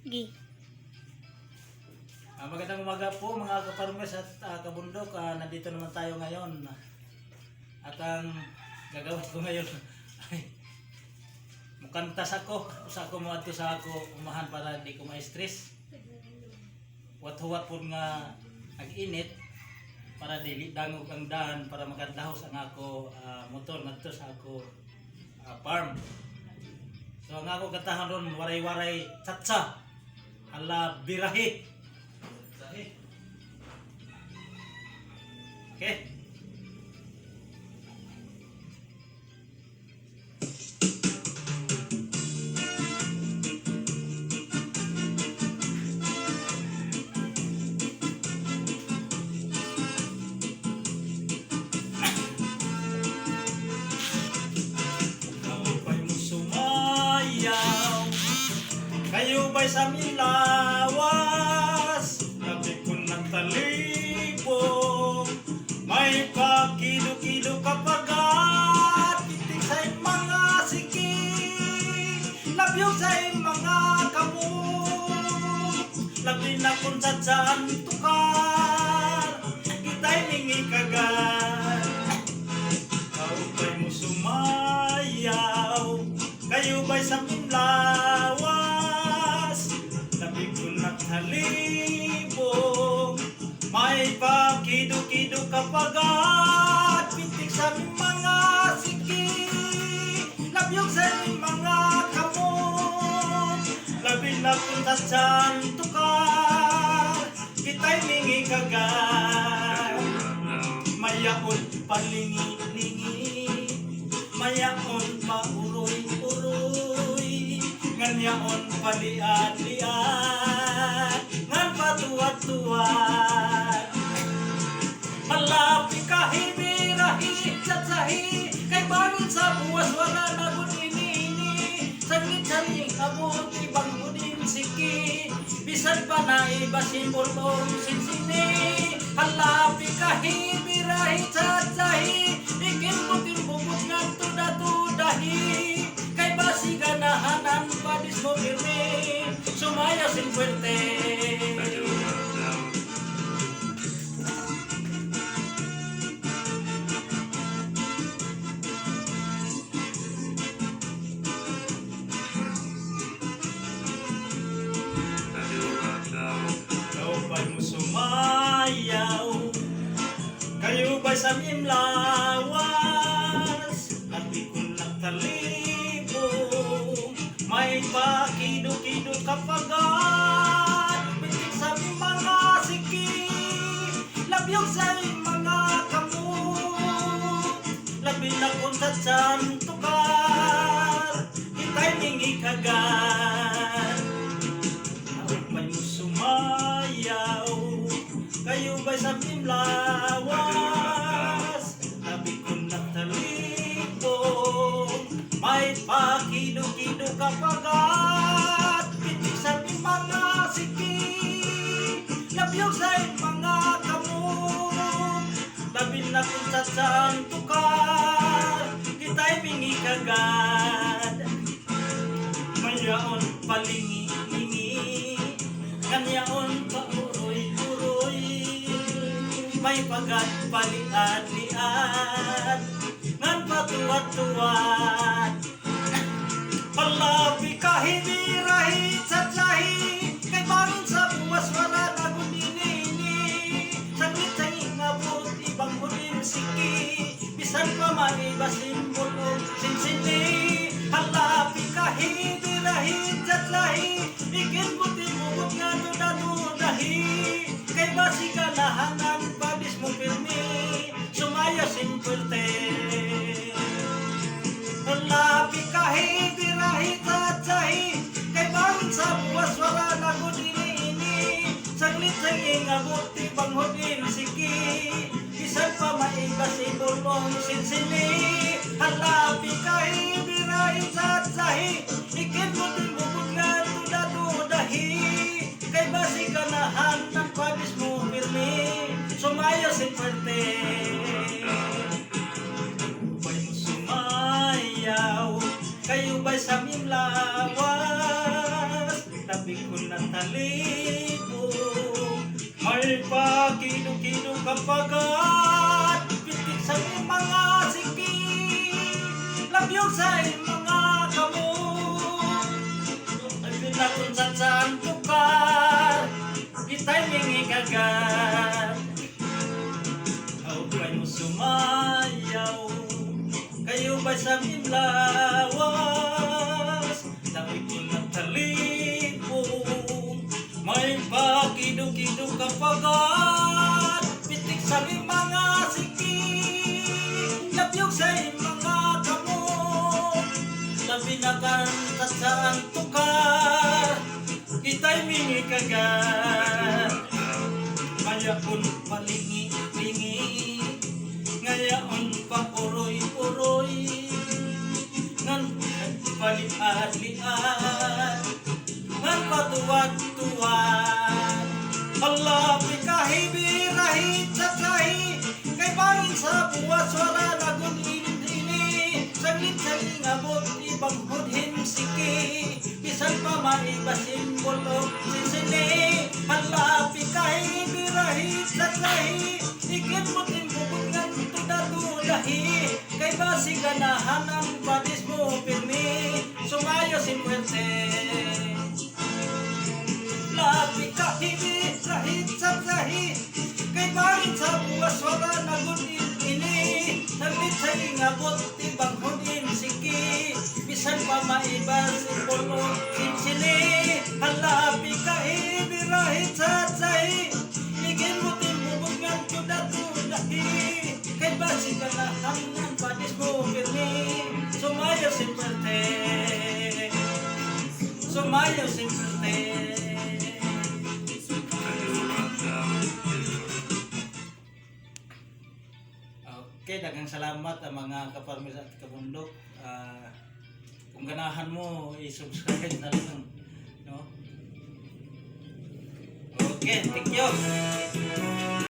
Gi. Magandang umaga po mga kaparungas at kabundok. Nandito naman tayo ngayon. At ang gagawin ko ngayon ay mukantas ako. Usa ko mo ato sa ako umahan para di ko ma-stress. Wat-huwat po nga nag-init para dili dangog ang daan para makadahos ang ako motor ngadto sa ako farm. So ang ako katahon ron waray-waray tsatsa ala birahi. Okay. Kayo ba'y sa milawas? Labi ko ng talibong may pakido-kido kapagat pitik sa'y mga sikig labyog sa'y mga kamot labi na kung sadsaan tukar ita'y ningi kagat. Kayo ba'y mo sumayaw? Kayo ba'y sa minlawas? Labi ko ng talibong may pakido-kido kapagat pitik sa mga sikig labyog sa mga kamot labi na kung tatsyan tukar kita'y ningi kagat. Mayaon palingi-lingi mayaon pa uroy-uroy nganyaon palian-lian ngan patuwat-tuwat malapi kahibirahi tsatsahi kay banon sa buwas wala na ini saglit-saling abot ibang budin siki bisan pa na iba simbolong sinsini malapi kahibirahi tsatsahi ikin putin bubut ngan tuda-tudahi kay basi ganahanan padis mo pirmi sumaya sin fuerte. Kayo ba'y sa minlawas? Labi ko ng talibong may pakido-kido kapagat pitik sa mga sikig labyog sa mga kamot labi na kung tatsyan tukar ita'y ningi kagat. May mo sumayaw? Kayo ba'y sa minlawas? Labi ko ng talibong may pakido-kido kapagat pitik sa mga sikig labyog sa mga kamot labi na kung tatsyan tukar kita'y mingi kagat. Mayaon palingi-lingi kanyaon pa uroy-uroy may pagat palian-lian ngan patuwat-tuwat palabi kahibirahi tsatsahi kay banon sa buwas wala na gudinini saglit-saging abot ibang budin siki bisan pa maiba simbolong sinsini palabi kahibirahi tsatsahi ikin putin bubut nga tuda-tudahi kay basi ganahanan padis mo pirmi sumaya sin fuerte. Labi kahibirahi tsatsahi kay banon sa buwas wala na gudinini saglit-saging abot ibang hudin siki bisan pa maiba simbolong sinsini labi kahibirahi tsatsahi ikin putin bubut nga tuda-tudahi kay basi ganahan ng padis mo pirmi sumaya sin fuerte. Ba'y mo sumayaw? Kayo ba'y sa minlawas? labi ko na talibo. May pakido-kido kapagat, pitik sa iyong mga siki, labyo sa iyong mga kamot. Ay pinakunsan sa antukar, itay mingi kagat. How kayo sumayaw, kayo ba'y sa lawas? Labi ko ng talibo, may pakido-kido kapagat, pitik sa mga siki, labyog sa mga kamot. Labi na kantat sa antukar, itay mingi kagat. Ngayaon palingi-lingi, ngayaon pa uroy-uroy, ngan paliad-liad, ngan patuwad-tuwad. Allah pikahi rahit sa kahi, kay bangin sa buwas wala lagun ini. Saglit-saglit ngabot ibang hudhin siki, bisan pa maibasin bulog sisini. Allah pikahi rahit sa kahi, ikit mo timbubog ng tuda-tudahi, kay basi ganahan ang badis mo pirmi, sumayo si Puerte. Labi ka hindi rahit sa sahi, kay bangin sa buwas wala nagun ini. Saglit-saglit ngabot ibang hudin siki, bisan pa maibas bulog sisini. Labi ka hindi rahit sa sahi, ikit mo timbubog ng tuda-tudahi, kay basi ganahan ang badis mo pirmi, sumayo si Puerte. Sumayo si Puerte. Okay, daghang salamat ang mga kaparmis at kabundok. Kung ganahan mo, i-subscribe na lang, no? Okay, thank you.